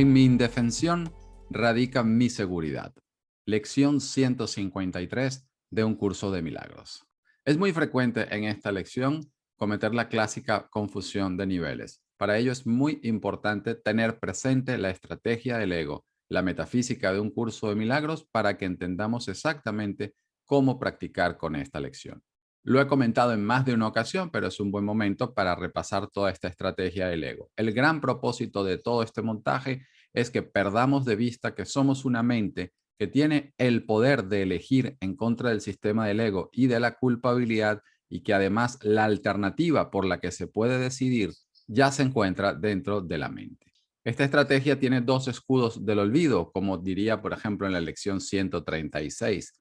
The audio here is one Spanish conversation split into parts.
En mi indefensión radica mi seguridad. Lección 153 de un curso de milagros. Es muy frecuente en esta lección cometer la clásica confusión de niveles. Para ello es muy importante tener presente la estrategia del ego, la metafísica de un curso de milagros para que entendamos exactamente cómo practicar con esta lección. Lo he comentado en más de una ocasión, pero es un buen momento para repasar toda esta estrategia del ego. El gran propósito de todo este montaje es que perdamos de vista que somos una mente que tiene el poder de elegir en contra del sistema del ego y de la culpabilidad, y que además la alternativa por la que se puede decidir ya se encuentra dentro de la mente. Esta estrategia tiene dos escudos del olvido, como diría, por ejemplo, en la lección 136.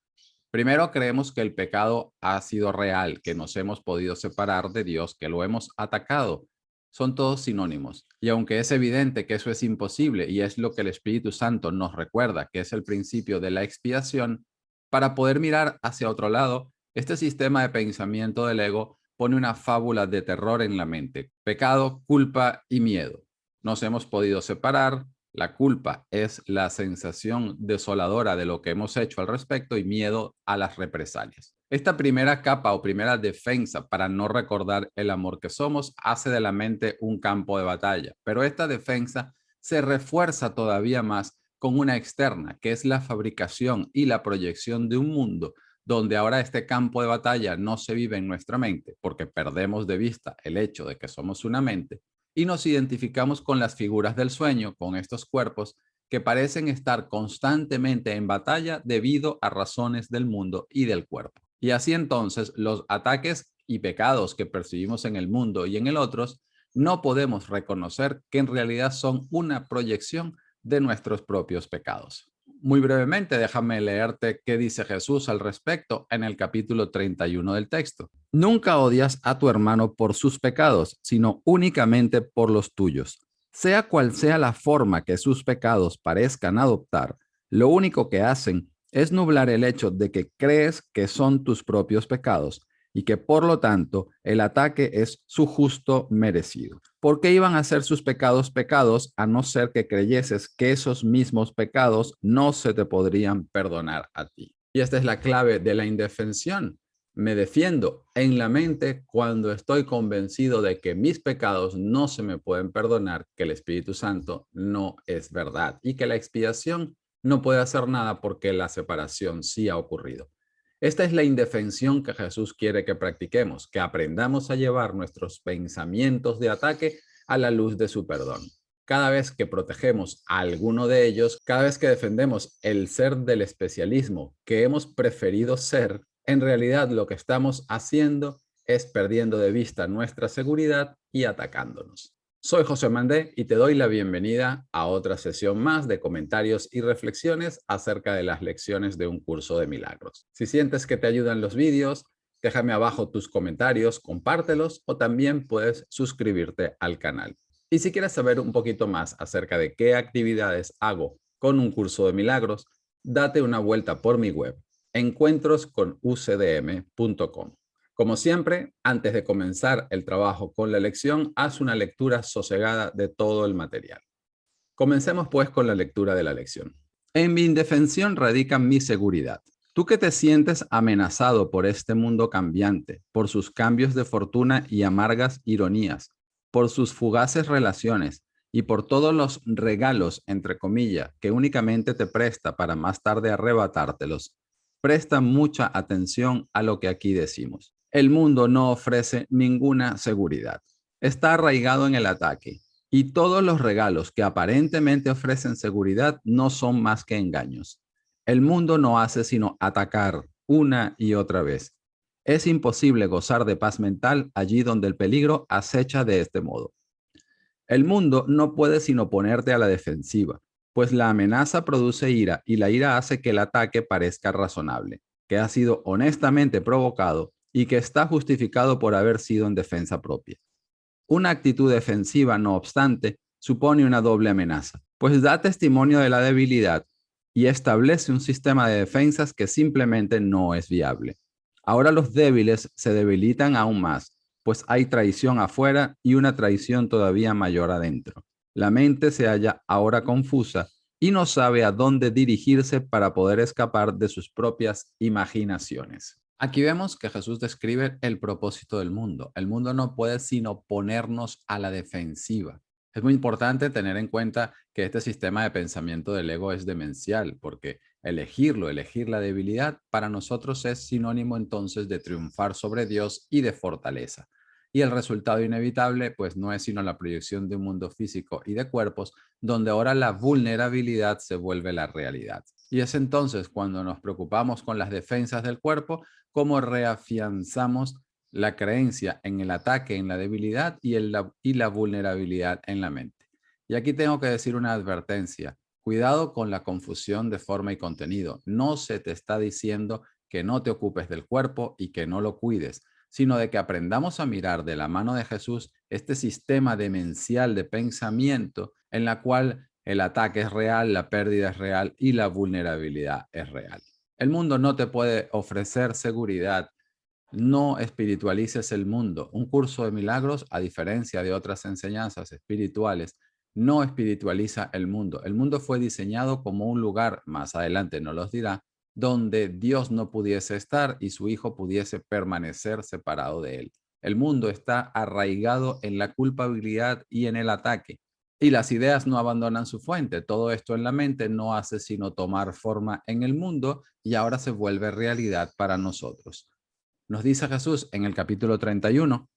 Primero, creemos que el pecado ha sido real, que nos hemos podido separar de Dios, que lo hemos atacado. Son todos sinónimos. Y aunque es evidente que eso es imposible y es lo que el Espíritu Santo nos recuerda, que es el principio de la expiación, para poder mirar hacia otro lado, este sistema de pensamiento del ego pone una fábula de terror en la mente: pecado, culpa y miedo. Nos hemos podido separar. La culpa es la sensación desoladora de lo que hemos hecho al respecto y miedo a las represalias. Esta primera capa o primera defensa para no recordar el amor que somos hace de la mente un campo de batalla, pero esta defensa se refuerza todavía más con una externa, que es la fabricación y la proyección de un mundo donde ahora este campo de batalla no se vive en nuestra mente, porque perdemos de vista el hecho de que somos una mente, y nos identificamos con las figuras del sueño, con estos cuerpos que parecen estar constantemente en batalla debido a razones del mundo y del cuerpo. Y así entonces los ataques y pecados que percibimos en el mundo y en el otro no podemos reconocer que en realidad son una proyección de nuestros propios pecados. Muy brevemente, déjame leerte qué dice Jesús al respecto en el capítulo 31 del texto. Nunca odias a tu hermano por sus pecados, sino únicamente por los tuyos. Sea cual sea la forma que sus pecados parezcan adoptar, lo único que hacen es nublar el hecho de que crees que son tus propios pecados y que por lo tanto el ataque es su justo merecido. ¿Por qué iban a ser sus pecados pecados a no ser que creyeses que esos mismos pecados no se te podrían perdonar a ti? Y esta es la clave de la indefensión. Me defiendo en la mente cuando estoy convencido de que mis pecados no se me pueden perdonar, que el Espíritu Santo no es verdad y que la expiación no puede hacer nada porque la separación sí ha ocurrido. Esta es la indefensión que Jesús quiere que practiquemos, que aprendamos a llevar nuestros pensamientos de ataque a la luz de su perdón. Cada vez que protegemos a alguno de ellos, cada vez que defendemos el ser del especialismo que hemos preferido ser, en realidad lo que estamos haciendo es perdiendo de vista nuestra seguridad y atacándonos. Soy José Mandé y te doy la bienvenida a otra sesión más de comentarios y reflexiones acerca de las lecciones de un curso de milagros. Si sientes que te ayudan los vídeos, déjame abajo tus comentarios, compártelos o también puedes suscribirte al canal. Y si quieres saber un poquito más acerca de qué actividades hago con un curso de milagros, date una vuelta por mi web, encuentrosconucdm.com. Como siempre, antes de comenzar el trabajo con la lección, haz una lectura sosegada de todo el material. Comencemos pues con la lectura de la lección. En mi indefensión radica mi seguridad. Tú que te sientes amenazado por este mundo cambiante, por sus cambios de fortuna y amargas ironías, por sus fugaces relaciones y por todos los regalos, entre comillas, que únicamente te presta para más tarde arrebatártelos, presta mucha atención a lo que aquí decimos. El mundo no ofrece ninguna seguridad. Está arraigado en el ataque, y todos los regalos que aparentemente ofrecen seguridad no son más que engaños. El mundo no hace sino atacar una y otra vez. Es imposible gozar de paz mental allí donde el peligro acecha de este modo. El mundo no puede sino ponerte a la defensiva, pues la amenaza produce ira y la ira hace que el ataque parezca razonable, que ha sido honestamente provocado y que está justificado por haber sido en defensa propia. Una actitud defensiva, no obstante, supone una doble amenaza, pues da testimonio de la debilidad y establece un sistema de defensas que simplemente no es viable. Ahora los débiles se debilitan aún más, pues hay traición afuera y una traición todavía mayor adentro. La mente se halla ahora confusa y no sabe a dónde dirigirse para poder escapar de sus propias imaginaciones. Aquí vemos que Jesús describe el propósito del mundo. El mundo no puede sino ponernos a la defensiva. Es muy importante tener en cuenta que este sistema de pensamiento del ego es demencial, porque elegir la debilidad, para nosotros es sinónimo entonces de triunfar sobre Dios y de fortaleza. Y el resultado inevitable, pues no es sino la proyección de un mundo físico y de cuerpos, donde ahora la vulnerabilidad se vuelve la realidad. Y es entonces cuando nos preocupamos con las defensas del cuerpo, cómo reafianzamos la creencia en el ataque, en la debilidad y la vulnerabilidad en la mente. Y aquí tengo que decir una advertencia. Cuidado con la confusión de forma y contenido. No se te está diciendo que no te ocupes del cuerpo y que no lo cuides, sino de que aprendamos a mirar de la mano de Jesús este sistema demencial de pensamiento en la cual el ataque es real, la pérdida es real y la vulnerabilidad es real. El mundo no te puede ofrecer seguridad. No espiritualices el mundo. Un curso de milagros, a diferencia de otras enseñanzas espirituales, no espiritualiza el mundo. El mundo fue diseñado como un lugar, más adelante nos los dirá, donde Dios no pudiese estar y su Hijo pudiese permanecer separado de él. El mundo está arraigado en la culpabilidad y en el ataque. Y las ideas no abandonan su fuente. Todo esto en la mente no hace sino tomar forma en el mundo y ahora se vuelve realidad para nosotros. Nos dice Jesús en el capítulo 31,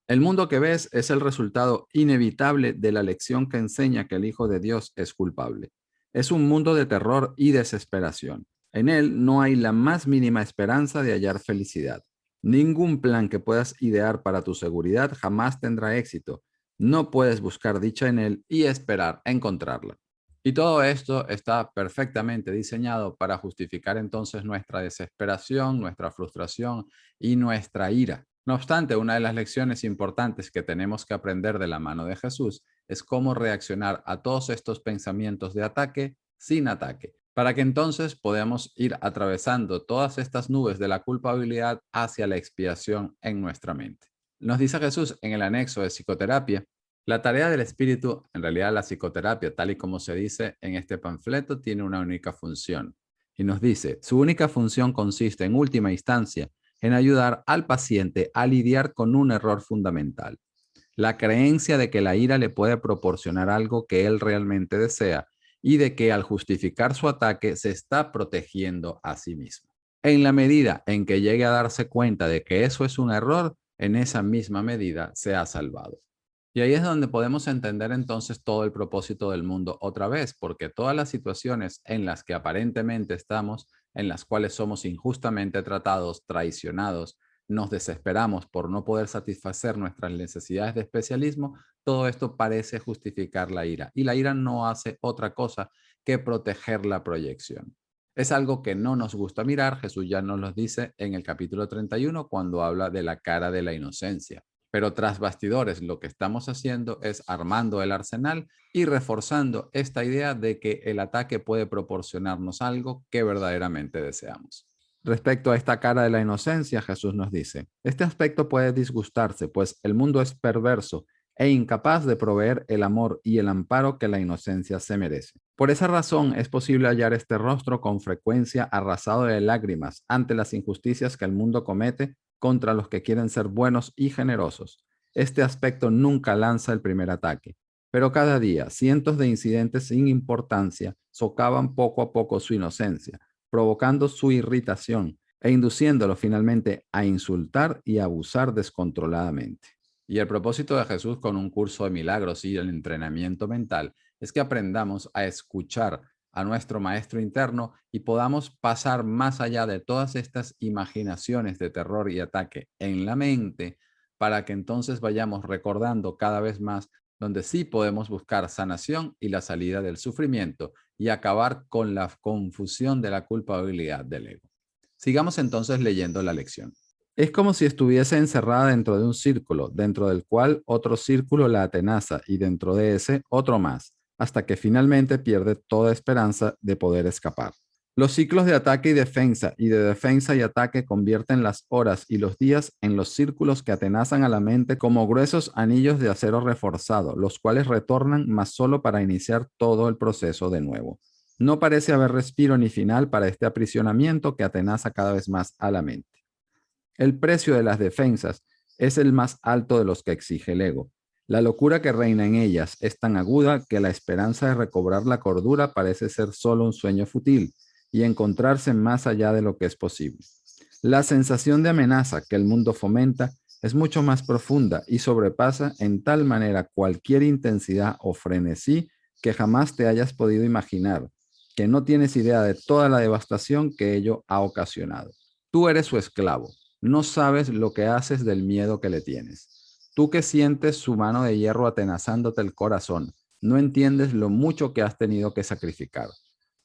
el mundo que ves es el resultado inevitable de la lección que enseña que el Hijo de Dios es culpable. Es un mundo de terror y desesperación. En él no hay la más mínima esperanza de hallar felicidad. Ningún plan que puedas idear para tu seguridad jamás tendrá éxito. No puedes buscar dicha en él y esperar encontrarla. Y todo esto está perfectamente diseñado para justificar entonces nuestra desesperación, nuestra frustración y nuestra ira. No obstante, una de las lecciones importantes que tenemos que aprender de la mano de Jesús es cómo reaccionar a todos estos pensamientos de ataque sin ataque, para que entonces podamos ir atravesando todas estas nubes de la culpabilidad hacia la expiación en nuestra mente. Nos dice Jesús en el anexo de psicoterapia, la tarea del espíritu, en realidad la psicoterapia, tal y como se dice en este panfleto, tiene una única función. Y nos dice, su única función consiste en última instancia en ayudar al paciente a lidiar con un error fundamental, la creencia de que la ira le puede proporcionar algo que él realmente desea y de que al justificar su ataque se está protegiendo a sí mismo. En la medida en que llegue a darse cuenta de que eso es un error, en esa misma medida se ha salvado. Y ahí es donde podemos entender entonces todo el propósito del mundo otra vez, porque todas las situaciones en las que aparentemente estamos, en las cuales somos injustamente tratados, traicionados, nos desesperamos por no poder satisfacer nuestras necesidades de especialismo, todo esto parece justificar la ira. Y la ira no hace otra cosa que proteger la proyección. Es algo que no nos gusta mirar. Jesús ya nos lo dice en el capítulo 31 cuando habla de la cara de la inocencia. Pero tras bastidores lo que estamos haciendo es armando el arsenal y reforzando esta idea de que el ataque puede proporcionarnos algo que verdaderamente deseamos. Respecto a esta cara de la inocencia, Jesús nos dice, este aspecto puede disgustarse, pues el mundo es perverso e incapaz de proveer el amor y el amparo que la inocencia se merece. Por esa razón es posible hallar este rostro con frecuencia arrasado de lágrimas ante las injusticias que el mundo comete contra los que quieren ser buenos y generosos. Este aspecto nunca lanza el primer ataque, pero cada día cientos de incidentes sin importancia socavan poco a poco su inocencia, provocando su irritación e induciéndolo finalmente a insultar y abusar descontroladamente. Y el propósito de Jesús con un curso de milagros y el entrenamiento mental es que aprendamos a escuchar a nuestro maestro interno y podamos pasar más allá de todas estas imaginaciones de terror y ataque en la mente para que entonces vayamos recordando cada vez más donde sí podemos buscar sanación y la salida del sufrimiento y acabar con la confusión de la culpabilidad del ego. Sigamos entonces leyendo la lección. Es como si estuviese encerrada dentro de un círculo, dentro del cual otro círculo la atenaza y dentro de ese otro más, hasta que finalmente pierde toda esperanza de poder escapar. Los ciclos de ataque y de defensa y ataque convierten las horas y los días en los círculos que atenazan a la mente como gruesos anillos de acero reforzado, los cuales retornan mas solo para iniciar todo el proceso de nuevo. No parece haber respiro ni final para este aprisionamiento que atenaza cada vez más a la mente. El precio de las defensas es el más alto de los que exige el ego. La locura que reina en ellas es tan aguda que la esperanza de recobrar la cordura parece ser solo un sueño fútil y encontrarse más allá de lo que es posible. La sensación de amenaza que el mundo fomenta es mucho más profunda y sobrepasa en tal manera cualquier intensidad o frenesí que jamás te hayas podido imaginar, que no tienes idea de toda la devastación que ello ha ocasionado. Tú eres su esclavo, no sabes lo que haces del miedo que le tienes. Tú que sientes su mano de hierro atenazándote el corazón, no entiendes lo mucho que has tenido que sacrificar.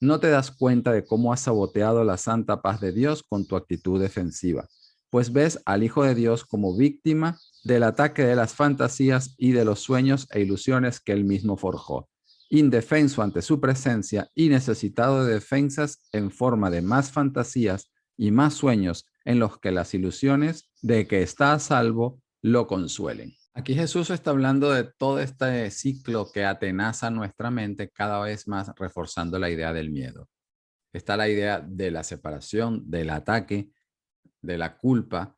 No te das cuenta de cómo has saboteado la santa paz de Dios con tu actitud defensiva, pues ves al Hijo de Dios como víctima del ataque de las fantasías y de los sueños e ilusiones que él mismo forjó, indefenso ante su presencia y necesitado de defensas en forma de más fantasías y más sueños en los que las ilusiones de que está a salvo lo consuelen. Aquí Jesús está hablando de todo este ciclo que atenaza nuestra mente cada vez más, reforzando la idea del miedo. Está la idea de la separación, del ataque, de la culpa,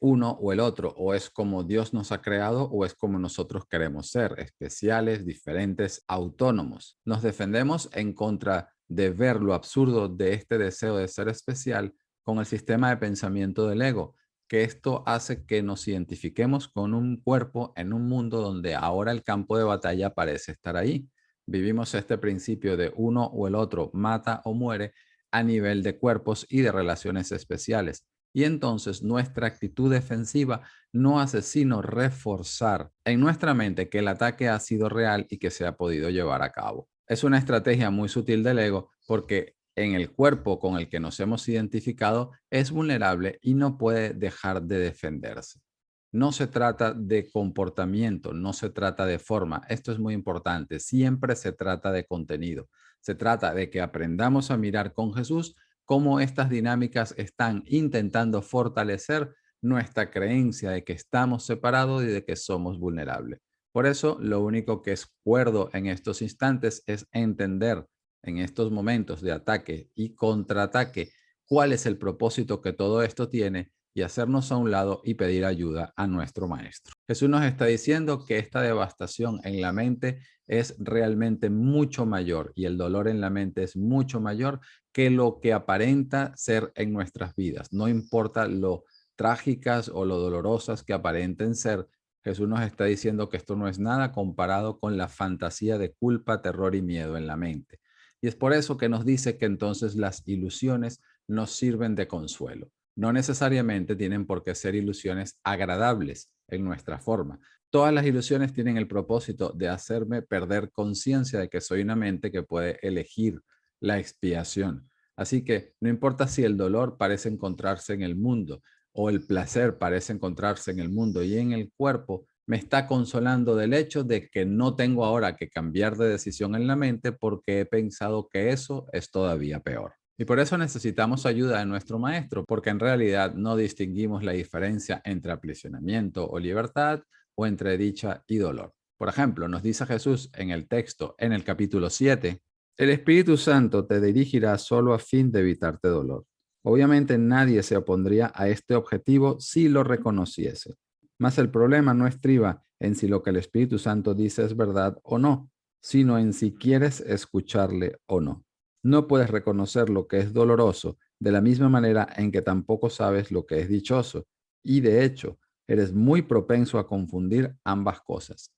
uno o el otro, o es como Dios nos ha creado o es como nosotros queremos ser, especiales, diferentes, autónomos. Nos defendemos en contra de ver lo absurdo de este deseo de ser especial con el sistema de pensamiento del ego, que esto hace que nos identifiquemos con un cuerpo en un mundo donde ahora el campo de batalla parece estar ahí. Vivimos este principio de uno o el otro mata o muere a nivel de cuerpos y de relaciones especiales. Y entonces nuestra actitud defensiva no hace sino reforzar en nuestra mente que el ataque ha sido real y que se ha podido llevar a cabo. Es una estrategia muy sutil del ego porque en el cuerpo con el que nos hemos identificado es vulnerable y no puede dejar de defenderse. No se trata de comportamiento, no se trata de forma. Esto es muy importante. Siempre se trata de contenido. Se trata de que aprendamos a mirar con Jesús cómo estas dinámicas están intentando fortalecer nuestra creencia de que estamos separados y de que somos vulnerables. Por eso, lo único que es cuerdo en estos instantes es entender en estos momentos de ataque y contraataque cuál es el propósito que todo esto tiene y hacernos a un lado y pedir ayuda a nuestro maestro. Jesús nos está diciendo que esta devastación en la mente es realmente mucho mayor y el dolor en la mente es mucho mayor que lo que aparenta ser en nuestras vidas. No importa lo trágicas o lo dolorosas que aparenten ser, Jesús nos está diciendo que esto no es nada comparado con la fantasía de culpa, terror y miedo en la mente. Y es por eso que nos dice que entonces las ilusiones nos sirven de consuelo. No necesariamente tienen por qué ser ilusiones agradables en nuestra forma. Todas las ilusiones tienen el propósito de hacerme perder conciencia de que soy una mente que puede elegir la expiación. Así que no importa si el dolor parece encontrarse en el mundo o el placer parece encontrarse en el mundo y en el cuerpo, me está consolando del hecho de que no tengo ahora que cambiar de decisión en la mente porque he pensado que eso es todavía peor. Y por eso necesitamos ayuda de nuestro maestro, porque en realidad no distinguimos la diferencia entre aprisionamiento o libertad o entre dicha y dolor. Por ejemplo, nos dice Jesús en el texto, en el capítulo 7, el Espíritu Santo te dirigirá solo a fin de evitarte dolor. Obviamente nadie se opondría a este objetivo si lo reconociese. Mas el problema no estriba en si lo que el Espíritu Santo dice es verdad o no, sino en si quieres escucharle o no. No puedes reconocer lo que es doloroso de la misma manera en que tampoco sabes lo que es dichoso. Y de hecho, eres muy propenso a confundir ambas cosas.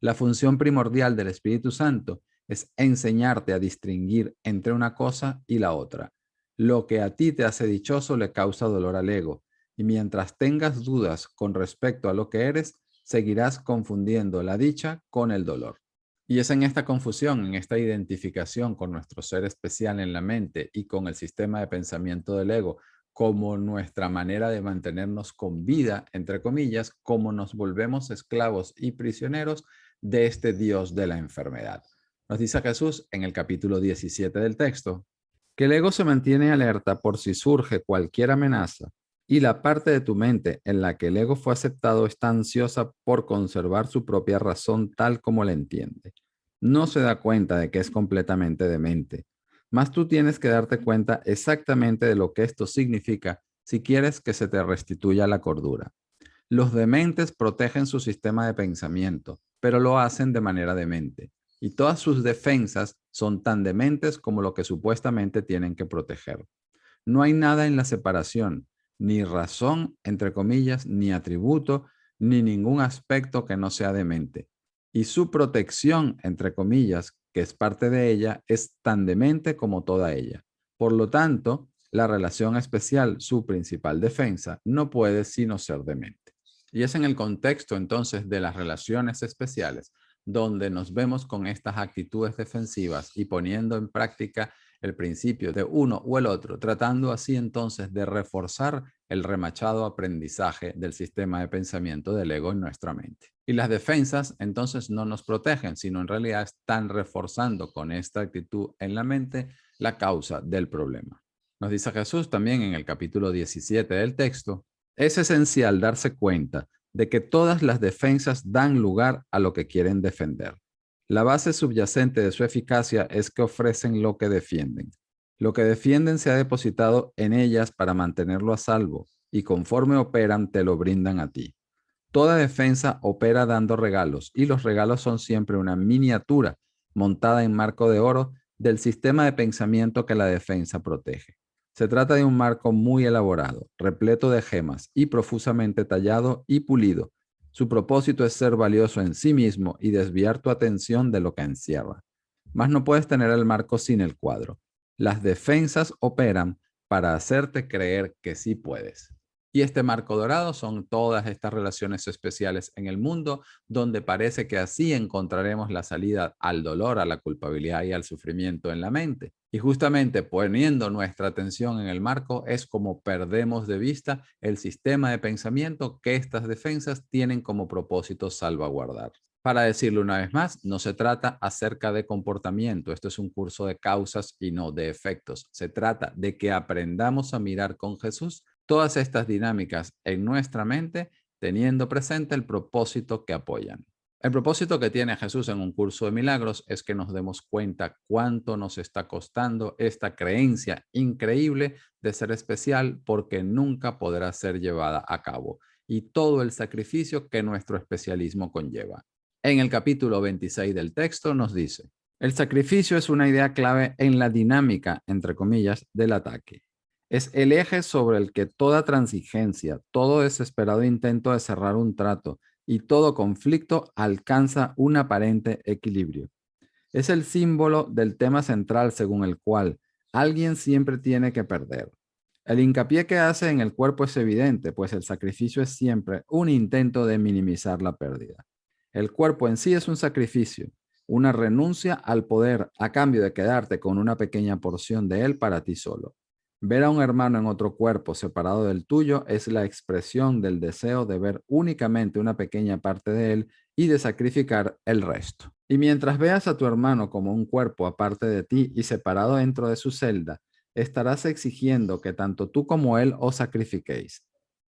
La función primordial del Espíritu Santo es enseñarte a distinguir entre una cosa y la otra. Lo que a ti te hace dichoso le causa dolor al ego, y mientras tengas dudas con respecto a lo que eres, seguirás confundiendo la dicha con el dolor. Y es en esta confusión, en esta identificación con nuestro ser especial en la mente y con el sistema de pensamiento del ego, como nuestra manera de mantenernos con vida, entre comillas, como nos volvemos esclavos y prisioneros de este Dios de la enfermedad. Nos dice Jesús en el capítulo 17 del texto. Que el ego se mantiene alerta por si surge cualquier amenaza y la parte de tu mente en la que el ego fue aceptado está ansiosa por conservar su propia razón tal como la entiende. No se da cuenta de que es completamente demente. Mas tú tienes que darte cuenta exactamente de lo que esto significa si quieres que se te restituya la cordura. Los dementes protegen su sistema de pensamiento, pero lo hacen de manera demente. Y todas sus defensas son tan dementes como lo que supuestamente tienen que proteger. No hay nada en la separación, ni razón, entre comillas, ni atributo, ni ningún aspecto que no sea demente. Y su protección, entre comillas, que es parte de ella, es tan demente como toda ella. Por lo tanto, la relación especial, su principal defensa, no puede sino ser demente. Y es en el contexto entonces de las relaciones especiales donde nos vemos con estas actitudes defensivas y poniendo en práctica el principio de uno o el otro, tratando así entonces de reforzar el remachado aprendizaje del sistema de pensamiento del ego en nuestra mente. Y las defensas entonces no nos protegen, sino en realidad están reforzando con esta actitud en la mente la causa del problema. Nos dice Jesús también en el capítulo 17 del texto, es esencial darse cuenta de que todas las defensas dan lugar a lo que quieren defender. La base subyacente de su eficacia es que ofrecen lo que defienden. Lo que defienden se ha depositado en ellas para mantenerlo a salvo y conforme operan te lo brindan a ti. Toda defensa opera dando regalos y los regalos son siempre una miniatura montada en marco de oro del sistema de pensamiento que la defensa protege. Se trata de un marco muy elaborado, repleto de gemas y profusamente tallado y pulido. Su propósito es ser valioso en sí mismo y desviar tu atención de lo que encierra. Mas no puedes tener el marco sin el cuadro. Las defensas operan para hacerte creer que sí puedes. Y este marco dorado son todas estas relaciones especiales en el mundo, donde parece que así encontraremos la salida al dolor, a la culpabilidad y al sufrimiento en la mente. Y justamente poniendo nuestra atención en el marco es como perdemos de vista el sistema de pensamiento que estas defensas tienen como propósito salvaguardar. Para decirlo una vez más, no se trata acerca de comportamiento, esto es un curso de causas y no de efectos. Se trata de que aprendamos a mirar con Jesús todas estas dinámicas en nuestra mente, teniendo presente el propósito que apoyan. El propósito que tiene Jesús en un curso de milagros es que nos demos cuenta cuánto nos está costando esta creencia increíble de ser especial porque nunca podrá ser llevada a cabo y todo el sacrificio que nuestro especialismo conlleva. En el capítulo 26 del texto nos dice, el sacrificio es una idea clave en la dinámica, entre comillas, del ataque. Es el eje sobre el que toda transigencia, todo desesperado intento de cerrar un trato y todo conflicto alcanza un aparente equilibrio. Es el símbolo del tema central según el cual alguien siempre tiene que perder. El hincapié que hace en el cuerpo es evidente, pues el sacrificio es siempre un intento de minimizar la pérdida. El cuerpo en sí es un sacrificio, una renuncia al poder a cambio de quedarte con una pequeña porción de él para ti solo. Ver a un hermano en otro cuerpo separado del tuyo es la expresión del deseo de ver únicamente una pequeña parte de él y de sacrificar el resto. Y mientras veas a tu hermano como un cuerpo aparte de ti y separado dentro de su celda, estarás exigiendo que tanto tú como él os sacrifiquéis.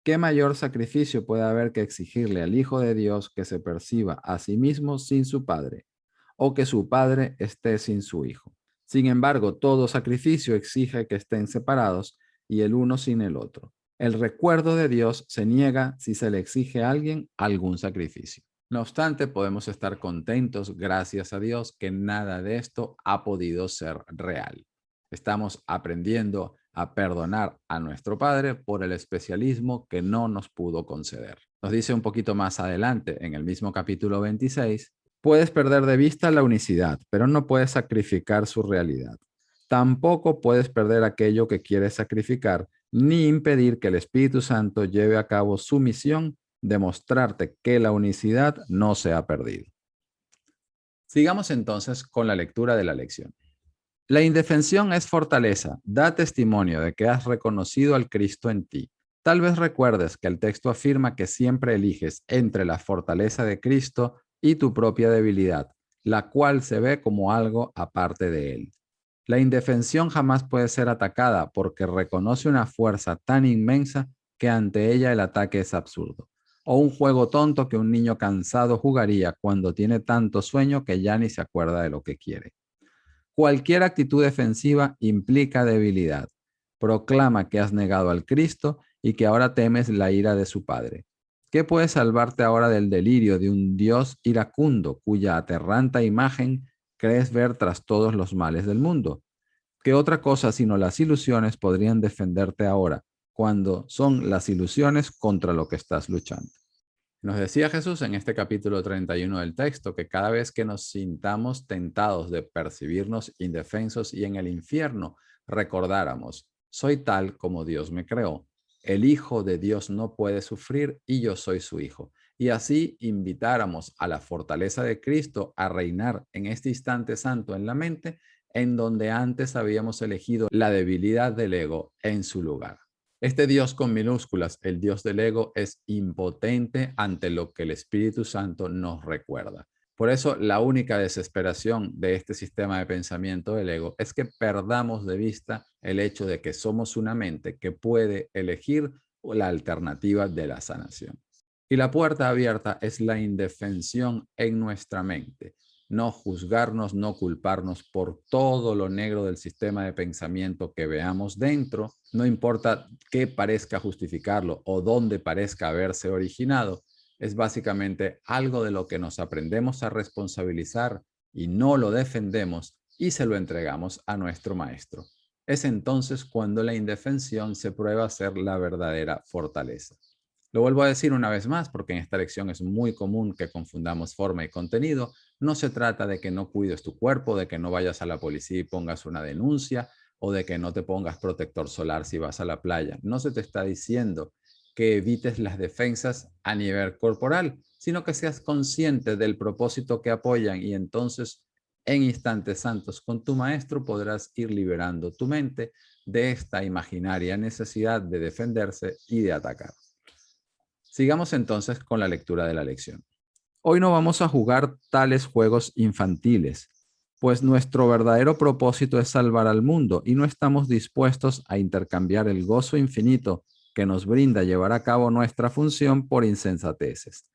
¿Qué mayor sacrificio puede haber que exigirle al Hijo de Dios que se perciba a sí mismo sin su Padre, o que su Padre esté sin su Hijo? Sin embargo, todo sacrificio exige que estén separados y el uno sin el otro. El recuerdo de Dios se niega si se le exige a alguien algún sacrificio. No obstante, podemos estar contentos, gracias a Dios, que nada de esto ha podido ser real. Estamos aprendiendo a perdonar a nuestro Padre por el especialismo que no nos pudo conceder. Nos dice un poquito más adelante, en el mismo capítulo 26, puedes perder de vista la unicidad, pero no puedes sacrificar su realidad. Tampoco puedes perder aquello que quieres sacrificar, ni impedir que el Espíritu Santo lleve a cabo su misión de mostrarte que la unicidad no se ha perdido. Sigamos entonces con la lectura de la lección. La indefensión es fortaleza, da testimonio de que has reconocido al Cristo en ti. Tal vez recuerdes que el texto afirma que siempre eliges entre la fortaleza de Cristo y tu propia debilidad, la cual se ve como algo aparte de él. La indefensión jamás puede ser atacada porque reconoce una fuerza tan inmensa que ante ella el ataque es absurdo. O un juego tonto que un niño cansado jugaría cuando tiene tanto sueño que ya ni se acuerda de lo que quiere. Cualquier actitud defensiva implica debilidad. Proclama que has negado al Cristo y que ahora temes la ira de su Padre. ¿Qué puede salvarte ahora del delirio de un Dios iracundo cuya aterrante imagen crees ver tras todos los males del mundo? ¿Qué otra cosa sino las ilusiones podrían defenderte ahora, cuando son las ilusiones contra lo que estás luchando? Nos decía Jesús en este capítulo 31 del texto que cada vez que nos sintamos tentados de percibirnos indefensos y en el infierno, recordáramos, soy tal como Dios me creó. El Hijo de Dios no puede sufrir y yo soy su Hijo. Y así invitáramos a la fortaleza de Cristo a reinar en este instante santo en la mente, en donde antes habíamos elegido la debilidad del ego en su lugar. Este Dios con minúsculas, el Dios del ego, es impotente ante lo que el Espíritu Santo nos recuerda. Por eso, la única desesperación de este sistema de pensamiento del ego es que perdamos de vista el hecho de que somos una mente que puede elegir la alternativa de la sanación. Y la puerta abierta es la indefensión en nuestra mente. No juzgarnos, no culparnos por todo lo negro del sistema de pensamiento que veamos dentro, no importa qué parezca justificarlo o dónde parezca haberse originado, es básicamente algo de lo que nos aprendemos a responsabilizar y no lo defendemos y se lo entregamos a nuestro maestro. Es entonces cuando la indefensión se prueba a ser la verdadera fortaleza. Lo vuelvo a decir una vez más porque en esta lección es muy común que confundamos forma y contenido. No se trata de que no cuides tu cuerpo, de que no vayas a la policía y pongas una denuncia o de que no te pongas protector solar si vas a la playa. No se te está diciendo que evites las defensas a nivel corporal, sino que seas consciente del propósito que apoyan y entonces en instantes santos con tu maestro podrás ir liberando tu mente de esta imaginaria necesidad de defenderse y de atacar. Sigamos entonces con la lectura de la lección. Hoy no vamos a jugar tales juegos infantiles, pues nuestro verdadero propósito es salvar al mundo y no estamos dispuestos a intercambiar el gozo infinito que nos brinda llevar a cabo nuestra función por insensateces.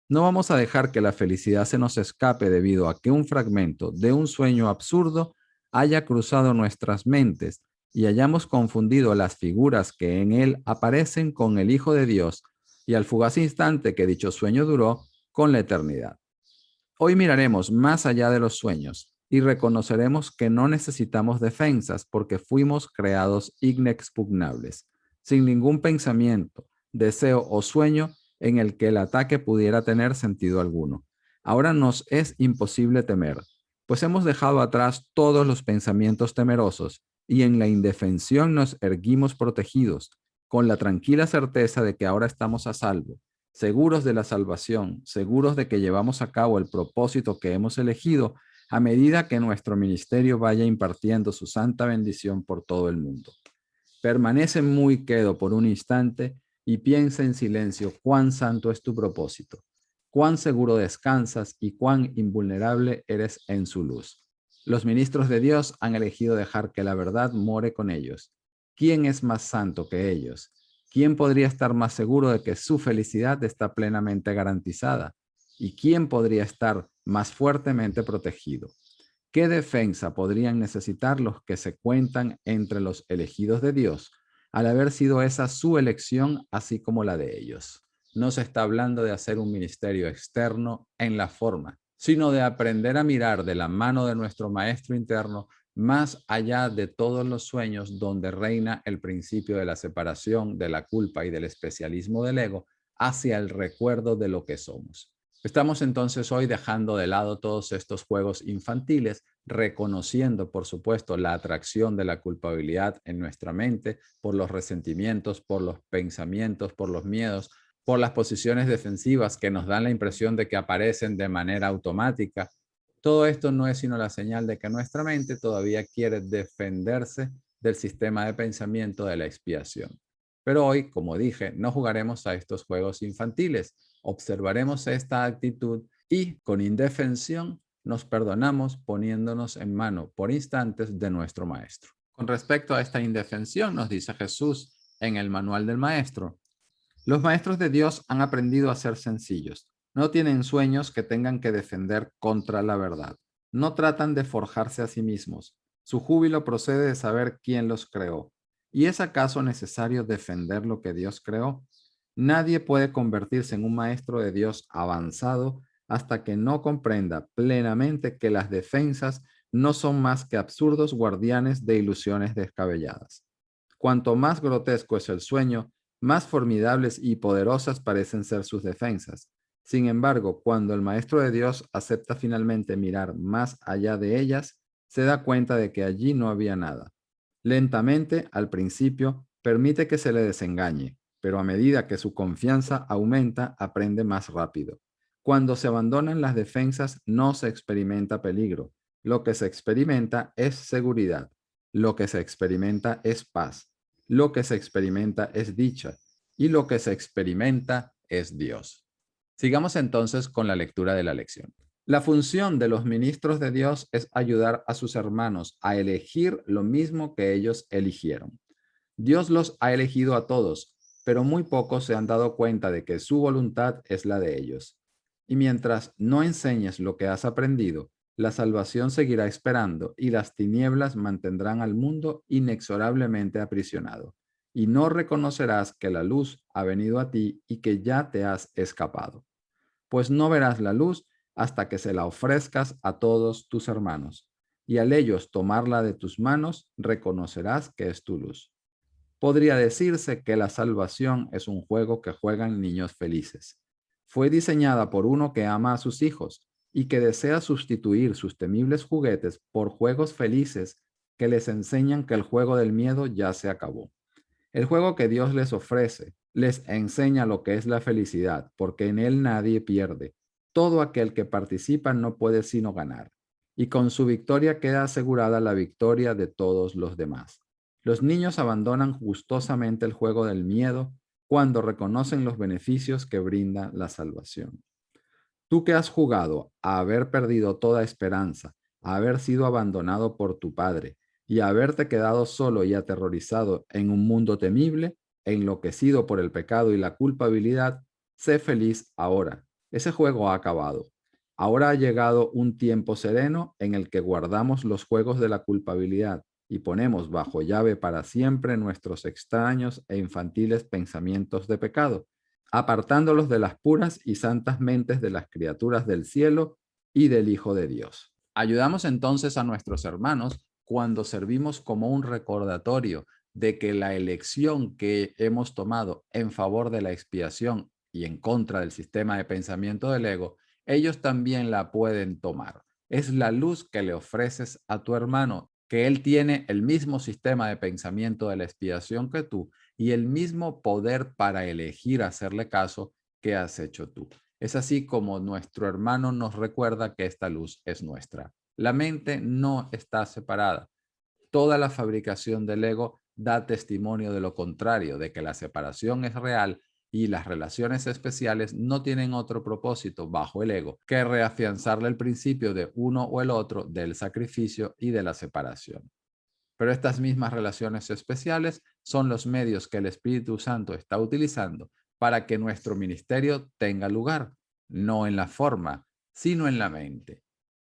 No vamos a dejar que la felicidad se nos escape debido a que un fragmento de un sueño absurdo haya cruzado nuestras mentes y hayamos confundido las figuras que en él aparecen con el Hijo de Dios y al fugaz instante que dicho sueño duró con la eternidad. Hoy miraremos más allá de los sueños y reconoceremos que no necesitamos defensas porque fuimos creados inexpugnables, sin ningún pensamiento, deseo o sueño en el que el ataque pudiera tener sentido alguno. Ahora nos es imposible temer, pues hemos dejado atrás todos los pensamientos temerosos y en la indefensión nos erguimos protegidos, con la tranquila certeza de que ahora estamos a salvo, seguros de la salvación, seguros de que llevamos a cabo el propósito que hemos elegido a medida que nuestro ministerio vaya impartiendo su santa bendición por todo el mundo. Permanece muy quedo por un instante y piensa en silencio cuán santo es tu propósito, cuán seguro descansas y cuán invulnerable eres en su luz. Los ministros de Dios han elegido dejar que la verdad more con ellos. ¿Quién es más santo que ellos? ¿Quién podría estar más seguro de que su felicidad está plenamente garantizada? ¿Y quién podría estar más fuertemente protegido? ¿Qué defensa podrían necesitar los que se cuentan entre los elegidos de Dios al haber sido esa su elección así como la de ellos? No se está hablando de hacer un ministerio externo en la forma, sino de aprender a mirar de la mano de nuestro maestro interno más allá de todos los sueños donde reina el principio de la separación, de la culpa y del especialismo del ego hacia el recuerdo de lo que somos. Estamos entonces hoy dejando de lado todos estos juegos infantiles, reconociendo, por supuesto, la atracción de la culpabilidad en nuestra mente por los resentimientos, por los pensamientos, por los miedos, por las posiciones defensivas que nos dan la impresión de que aparecen de manera automática. Todo esto no es sino la señal de que nuestra mente todavía quiere defenderse del sistema de pensamiento de la expiación. Pero hoy, como dije, no jugaremos a estos juegos infantiles. Observaremos esta actitud y, con indefensión, nos perdonamos poniéndonos en mano por instantes de nuestro Maestro. Con respecto a esta indefensión, nos dice Jesús en el manual del Maestro: los maestros de Dios han aprendido a ser sencillos. No tienen sueños que tengan que defender contra la verdad. No tratan de forjarse a sí mismos. Su júbilo procede de saber quién los creó. ¿Y es acaso necesario defender lo que Dios creó? Nadie puede convertirse en un maestro de Dios avanzado hasta que no comprenda plenamente que las defensas no son más que absurdos guardianes de ilusiones descabelladas. Cuanto más grotesco es el sueño, más formidables y poderosas parecen ser sus defensas. Sin embargo, cuando el Maestro de Dios acepta finalmente mirar más allá de ellas, se da cuenta de que allí no había nada. Lentamente, al principio, permite que se le desengañe, pero a medida que su confianza aumenta, aprende más rápido. Cuando se abandonan las defensas, no se experimenta peligro. Lo que se experimenta es seguridad. Lo que se experimenta es paz. Lo que se experimenta es dicha y lo que se experimenta es Dios. Sigamos entonces con la lectura de la lección. La función de los ministros de Dios es ayudar a sus hermanos a elegir lo mismo que ellos eligieron. Dios los ha elegido a todos, pero muy pocos se han dado cuenta de que su voluntad es la de ellos. Y mientras no enseñes lo que has aprendido, la salvación seguirá esperando y las tinieblas mantendrán al mundo inexorablemente aprisionado. Y no reconocerás que la luz ha venido a ti y que ya te has escapado. Pues no verás la luz hasta que se la ofrezcas a todos tus hermanos. Y al ellos tomarla de tus manos, reconocerás que es tu luz. Podría decirse que la salvación es un juego que juegan niños felices. Fue diseñada por uno que ama a sus hijos y que desea sustituir sus temibles juguetes por juegos felices que les enseñan que el juego del miedo ya se acabó. El juego que Dios les ofrece les enseña lo que es la felicidad, porque en él nadie pierde. Todo aquel que participa no puede sino ganar, y con su victoria queda asegurada la victoria de todos los demás. Los niños abandonan gustosamente el juego del miedo cuando reconocen los beneficios que brinda la salvación. Tú que has jugado a haber perdido toda esperanza, a haber sido abandonado por tu padre y a haberte quedado solo y aterrorizado en un mundo temible, enloquecido por el pecado y la culpabilidad, sé feliz ahora. Ese juego ha acabado. Ahora ha llegado un tiempo sereno en el que guardamos los juegos de la culpabilidad y ponemos bajo llave para siempre nuestros extraños e infantiles pensamientos de pecado, apartándolos de las puras y santas mentes de las criaturas del cielo y del Hijo de Dios. Ayudamos entonces a nuestros hermanos cuando servimos como un recordatorio de que la elección que hemos tomado en favor de la expiación y en contra del sistema de pensamiento del ego, ellos también la pueden tomar. Es la luz que le ofreces a tu hermano, que él tiene el mismo sistema de pensamiento de la expiación que tú y el mismo poder para elegir hacerle caso que has hecho tú. Es así como nuestro hermano nos recuerda que esta luz es nuestra. La mente no está separada. Toda la fabricación del ego da testimonio de lo contrario, de que la separación es real y las relaciones especiales no tienen otro propósito bajo el ego que reafianzarle el principio de uno o el otro del sacrificio y de la separación. Pero estas mismas relaciones especiales son los medios que el Espíritu Santo está utilizando para que nuestro ministerio tenga lugar, no en la forma, sino en la mente.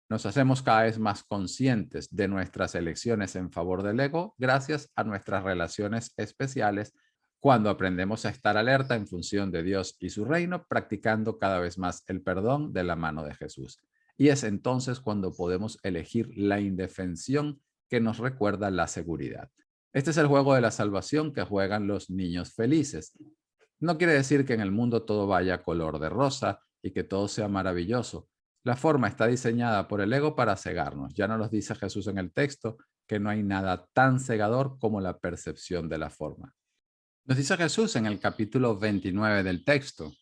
Nos hacemos cada vez más conscientes de nuestras elecciones en favor del ego gracias a nuestras relaciones especiales cuando aprendemos a estar alerta en función de Dios y su reino, practicando cada vez más el perdón de la mano de Jesús. Y es entonces cuando podemos elegir la indefensión que nos recuerda la seguridad. Este es el juego de la salvación que juegan los niños felices. No quiere decir que en el mundo todo vaya color de rosa y que todo sea maravilloso. La forma está diseñada por el ego para cegarnos. Ya nos lo dice Jesús en el texto, que no hay nada tan cegador como la percepción de la forma. Nos dice Jesús en el capítulo 29 del texto: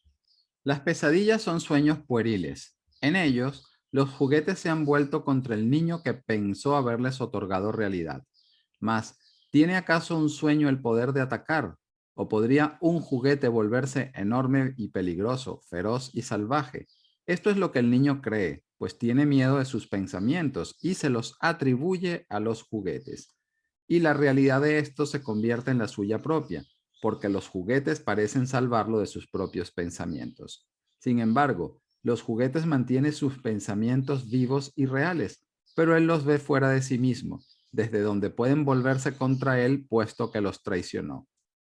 las pesadillas son sueños pueriles. En ellos, los juguetes se han vuelto contra el niño que pensó haberles otorgado realidad. Mas, ¿tiene acaso un sueño el poder de atacar? ¿O podría un juguete volverse enorme y peligroso, feroz y salvaje? Esto es lo que el niño cree, pues tiene miedo de sus pensamientos y se los atribuye a los juguetes. Y la realidad de esto se convierte en la suya propia, porque los juguetes parecen salvarlo de sus propios pensamientos. Sin embargo, los juguetes mantienen sus pensamientos vivos y reales, pero él los ve fuera de sí mismo, desde donde pueden volverse contra él puesto que los traicionó.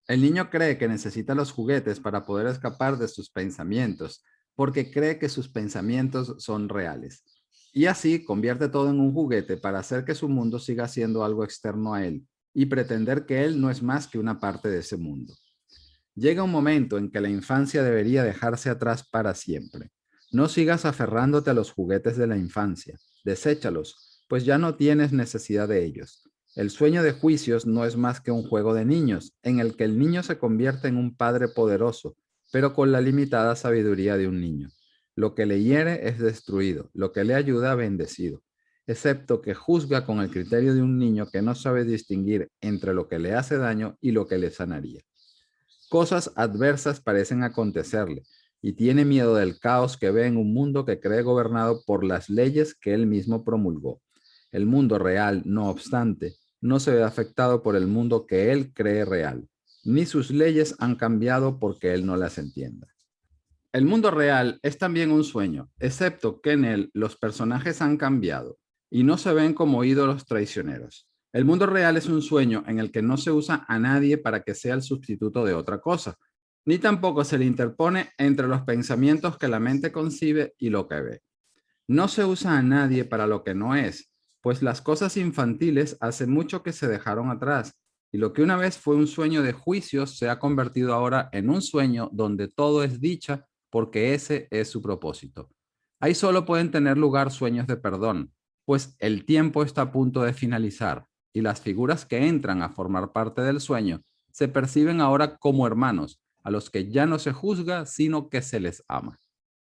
El niño cree que necesita los juguetes para poder escapar de sus pensamientos, porque cree que sus pensamientos son reales. Y así convierte todo en un juguete para hacer que su mundo siga siendo algo externo a él y pretender que él no es más que una parte de ese mundo. Llega un momento en que la infancia debería dejarse atrás para siempre. No sigas aferrándote a los juguetes de la infancia. Deséchalos, pues ya no tienes necesidad de ellos. El sueño de juicios no es más que un juego de niños, en el que el niño se convierte en un padre poderoso, pero con la limitada sabiduría de un niño. Lo que le hiere es destruido, lo que le ayuda bendecido, excepto que juzga con el criterio de un niño que no sabe distinguir entre lo que le hace daño y lo que le sanaría. Cosas adversas parecen acontecerle y tiene miedo del caos que ve en un mundo que cree gobernado por las leyes que él mismo promulgó. El mundo real, no obstante, no se ve afectado por el mundo que él cree real, ni sus leyes han cambiado porque él no las entienda. El mundo real es también un sueño, excepto que en él los personajes han cambiado y no se ven como ídolos traicioneros. El mundo real es un sueño en el que no se usa a nadie para que sea el sustituto de otra cosa, ni tampoco se le interpone entre los pensamientos que la mente concibe y lo que ve. No se usa a nadie para lo que no es, pues las cosas infantiles hace mucho que se dejaron atrás, y lo que una vez fue un sueño de juicios se ha convertido ahora en un sueño donde todo es dicha porque ese es su propósito. Ahí solo pueden tener lugar sueños de perdón, pues el tiempo está a punto de finalizar y las figuras que entran a formar parte del sueño se perciben ahora como hermanos, a los que ya no se juzga, sino que se les ama.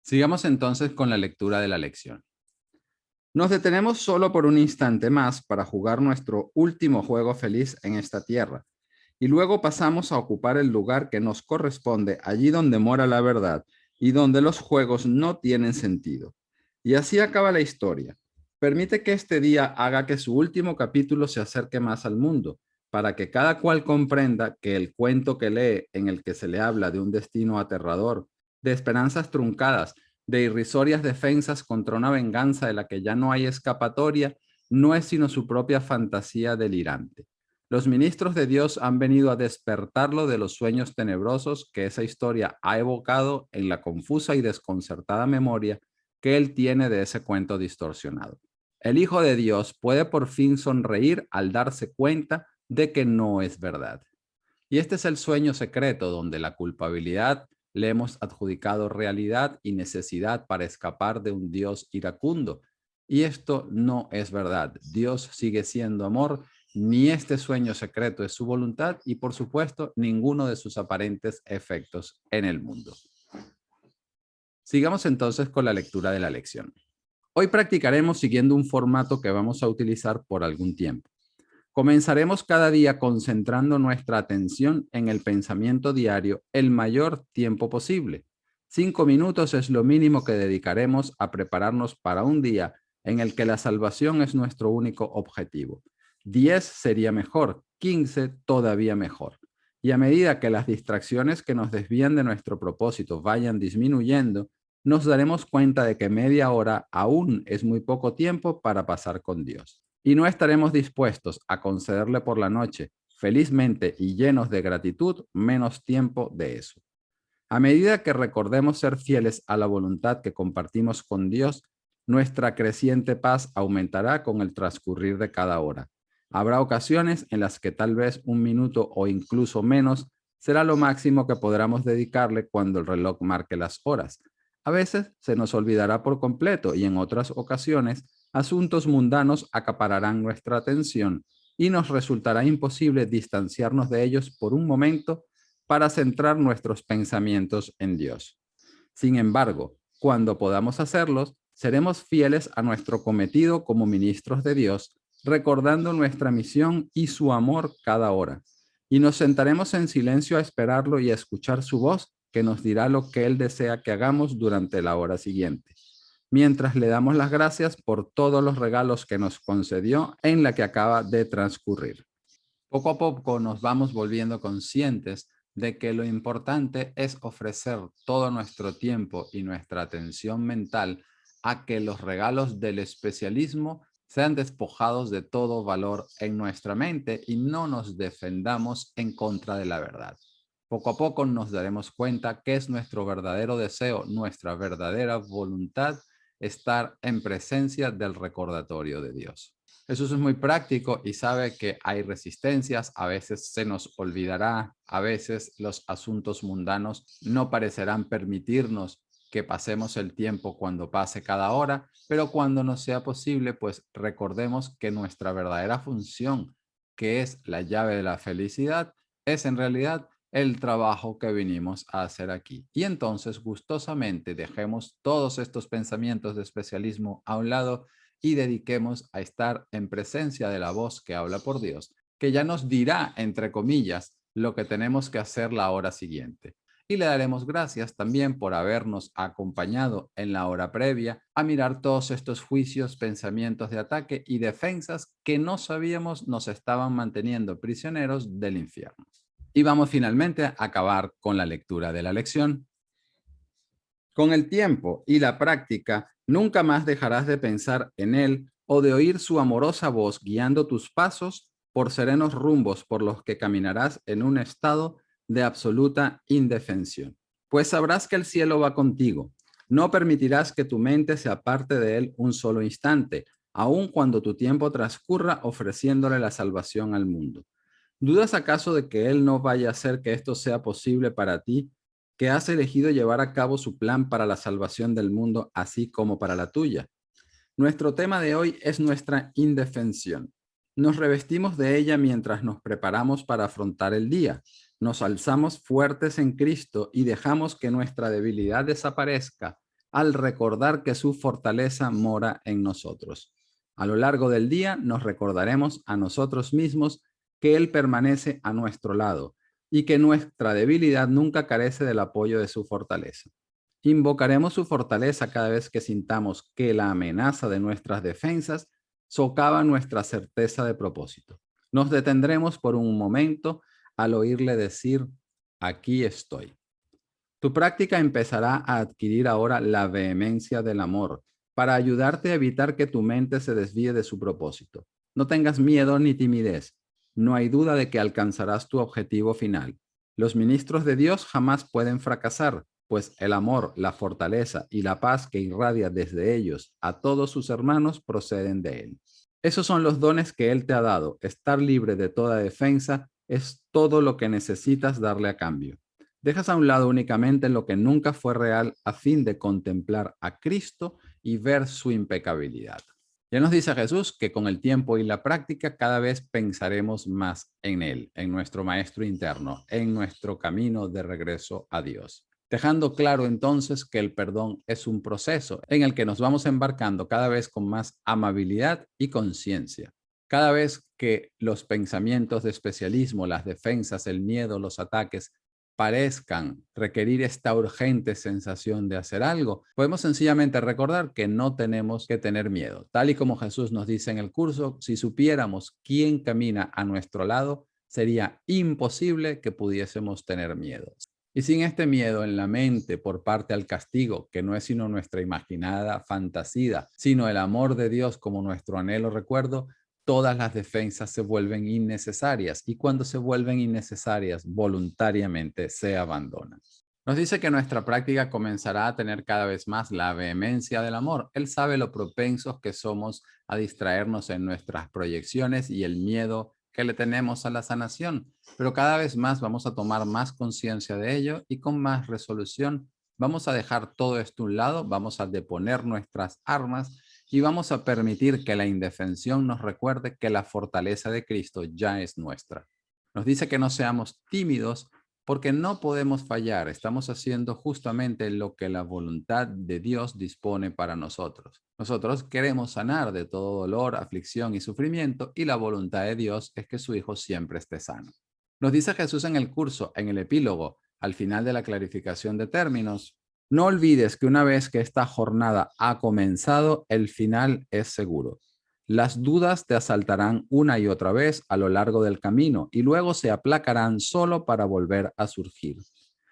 Sigamos entonces con la lectura de la lección. Nos detenemos solo por un instante más para jugar nuestro último juego feliz en esta tierra, y luego pasamos a ocupar el lugar que nos corresponde allí donde mora la verdad y donde los juegos no tienen sentido. Y así acaba la historia. Permite que este día haga que su último capítulo se acerque más al mundo, para que cada cual comprenda que el cuento que lee, en el que se le habla de un destino aterrador, de esperanzas truncadas, de irrisorias defensas contra una venganza de la que ya no hay escapatoria, no es sino su propia fantasía delirante. Los ministros de Dios han venido a despertarlo de los sueños tenebrosos que esa historia ha evocado en la confusa y desconcertada memoria que él tiene de ese cuento distorsionado. El Hijo de Dios puede por fin sonreír al darse cuenta de que no es verdad. Y este es el sueño secreto donde la culpabilidad le hemos adjudicado realidad y necesidad para escapar de un Dios iracundo. Y esto no es verdad. Dios sigue siendo amor, ni este sueño secreto es su voluntad y por supuesto ninguno de sus aparentes efectos en el mundo. Sigamos entonces con la lectura de la lección. Hoy practicaremos siguiendo un formato que vamos a utilizar por algún tiempo. Comenzaremos cada día concentrando nuestra atención en el pensamiento diario el mayor tiempo posible. 5 minutos es lo mínimo que dedicaremos a prepararnos para un día en el que la salvación es nuestro único objetivo. 10 sería mejor, 15 todavía mejor. Y a medida que las distracciones que nos desvían de nuestro propósito vayan disminuyendo, nos daremos cuenta de que media hora aún es muy poco tiempo para pasar con Dios. Y no estaremos dispuestos a concederle por la noche, felizmente y llenos de gratitud, menos tiempo de eso. A medida que recordemos ser fieles a la voluntad que compartimos con Dios, nuestra creciente paz aumentará con el transcurrir de cada hora. Habrá ocasiones en las que tal vez un minuto o incluso menos será lo máximo que podamos dedicarle cuando el reloj marque las horas. A veces se nos olvidará por completo y en otras ocasiones asuntos mundanos acapararán nuestra atención y nos resultará imposible distanciarnos de ellos por un momento para centrar nuestros pensamientos en Dios. Sin embargo, cuando podamos hacerlos, seremos fieles a nuestro cometido como ministros de Dios, recordando nuestra misión y su amor cada hora. Y nos sentaremos en silencio a esperarlo y a escuchar su voz que nos dirá lo que Él desea que hagamos durante la hora siguiente. mientras le damos las gracias por todos los regalos que nos concedió en la que acaba de transcurrir. Poco a poco nos vamos volviendo conscientes de que lo importante es ofrecer todo nuestro tiempo y nuestra atención mental a que los regalos del especialismo sean despojados de todo valor en nuestra mente y no nos defendamos en contra de la verdad. Poco a poco nos daremos cuenta que es nuestro verdadero deseo, nuestra verdadera voluntad, estar en presencia del recordatorio de Dios. Jesús es muy práctico y sabe que hay resistencias, a veces se nos olvidará, a veces los asuntos mundanos no parecerán permitirnos que pasemos el tiempo cuando pase cada hora, pero cuando nos sea posible, pues recordemos que nuestra verdadera función, que es la llave de la felicidad, es en realidad el trabajo que vinimos a hacer aquí. Y entonces gustosamente dejemos todos estos pensamientos de especialismo a un lado y dediquemos a estar en presencia de la voz que habla por Dios, que ya nos dirá, entre comillas, lo que tenemos que hacer la hora siguiente. Y le daremos gracias también por habernos acompañado en la hora previa a mirar todos estos juicios, pensamientos de ataque y defensas que no sabíamos nos estaban manteniendo prisioneros del infierno. Y vamos finalmente a acabar con la lectura de la lección. Con el tiempo y la práctica, nunca más dejarás de pensar en Él o de oír su amorosa voz guiando tus pasos por serenos rumbos por los que caminarás en un estado de absoluta indefensión. Pues sabrás que el cielo va contigo. No permitirás que tu mente se aparte de Él un solo instante, aun cuando tu tiempo transcurra ofreciéndole la salvación al mundo. ¿Dudas acaso de que Él no vaya a hacer que esto sea posible para ti, que has elegido llevar a cabo su plan para la salvación del mundo, así como para la tuya? Nuestro tema de hoy es nuestra indefensión. Nos revestimos de ella mientras nos preparamos para afrontar el día. Nos alzamos fuertes en Cristo y dejamos que nuestra debilidad desaparezca al recordar que su fortaleza mora en nosotros. A lo largo del día nos recordaremos a nosotros mismos que Él permanece a nuestro lado y que nuestra debilidad nunca carece del apoyo de su fortaleza. Invocaremos su fortaleza cada vez que sintamos que la amenaza de nuestras defensas socava nuestra certeza de propósito. Nos detendremos por un momento al oírle decir, aquí estoy. Tu práctica empezará a adquirir ahora la vehemencia del amor para ayudarte a evitar que tu mente se desvíe de su propósito. No tengas miedo ni timidez. No hay duda de que alcanzarás tu objetivo final. Los ministros de Dios jamás pueden fracasar, pues el amor, la fortaleza y la paz que irradia desde ellos a todos sus hermanos proceden de Él. Esos son los dones que Él te ha dado. Estar libre de toda defensa es todo lo que necesitas darle a cambio. Dejas a un lado únicamente lo que nunca fue real a fin de contemplar a Cristo y ver su impecabilidad. Ya nos dice Jesús que con el tiempo y la práctica cada vez pensaremos más en Él, en nuestro Maestro interno, en nuestro camino de regreso a Dios. Dejando claro entonces que el perdón es un proceso en el que nos vamos embarcando cada vez con más amabilidad y conciencia. Cada vez que los pensamientos de especialismo, las defensas, el miedo, los ataques parezcan requerir esta urgente sensación de hacer algo, podemos sencillamente recordar que no tenemos que tener miedo. Tal y como Jesús nos dice en el curso, si supiéramos quién camina a nuestro lado, sería imposible que pudiésemos tener miedo. Y sin este miedo en la mente por parte al castigo, que no es sino nuestra imaginada fantasía, sino el amor de Dios como nuestro anhelo recuerdo, todas las defensas se vuelven innecesarias y cuando se vuelven innecesarias, voluntariamente se abandonan. Nos dice que nuestra práctica comenzará a tener cada vez más la vehemencia del amor. Él sabe lo propensos que somos a distraernos en nuestras proyecciones y el miedo que le tenemos a la sanación, pero cada vez más vamos a tomar más conciencia de ello y con más resolución vamos a dejar todo esto a un lado, vamos a deponer nuestras armas y vamos a permitir que la indefensión nos recuerde que la fortaleza de Cristo ya es nuestra. Nos dice que no seamos tímidos porque no podemos fallar. Estamos haciendo justamente lo que la voluntad de Dios dispone para nosotros. Nosotros queremos sanar de todo dolor, aflicción y sufrimiento y la voluntad de Dios es que su Hijo siempre esté sano. Nos dice Jesús en el curso, en el epílogo, al final de la clarificación de términos, No olvides que una vez que esta jornada ha comenzado, el final es seguro. Las dudas te asaltarán una y otra vez a lo largo del camino y luego se aplacarán solo para volver a surgir.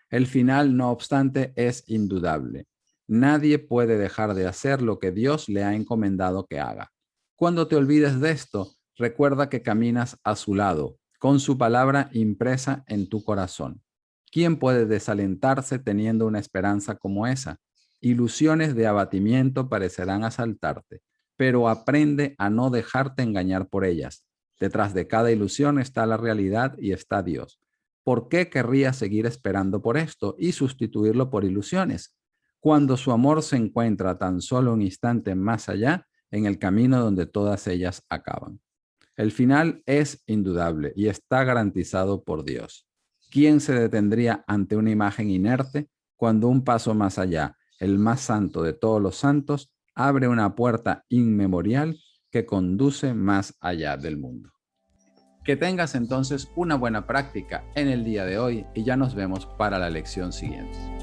El final, no obstante, es indudable. Nadie puede dejar de hacer lo que Dios le ha encomendado que haga. Cuando te olvides de esto, recuerda que caminas a su lado, con su palabra impresa en tu corazón. ¿Quién puede desalentarse teniendo una esperanza como esa? Ilusiones de abatimiento parecerán asaltarte, pero aprende a no dejarte engañar por ellas. Detrás de cada ilusión está la realidad y está Dios. ¿Por qué querría seguir esperando por esto y sustituirlo por ilusiones? Cuando su amor se encuentra tan solo un instante más allá, en el camino donde todas ellas acaban. El final es indudable y está garantizado por Dios. ¿Quién se detendría ante una imagen inerte cuando un paso más allá, el más santo de todos los santos, abre una puerta inmemorial que conduce más allá del mundo? Que tengas entonces una buena práctica en el día de hoy y ya nos vemos para la lección siguiente.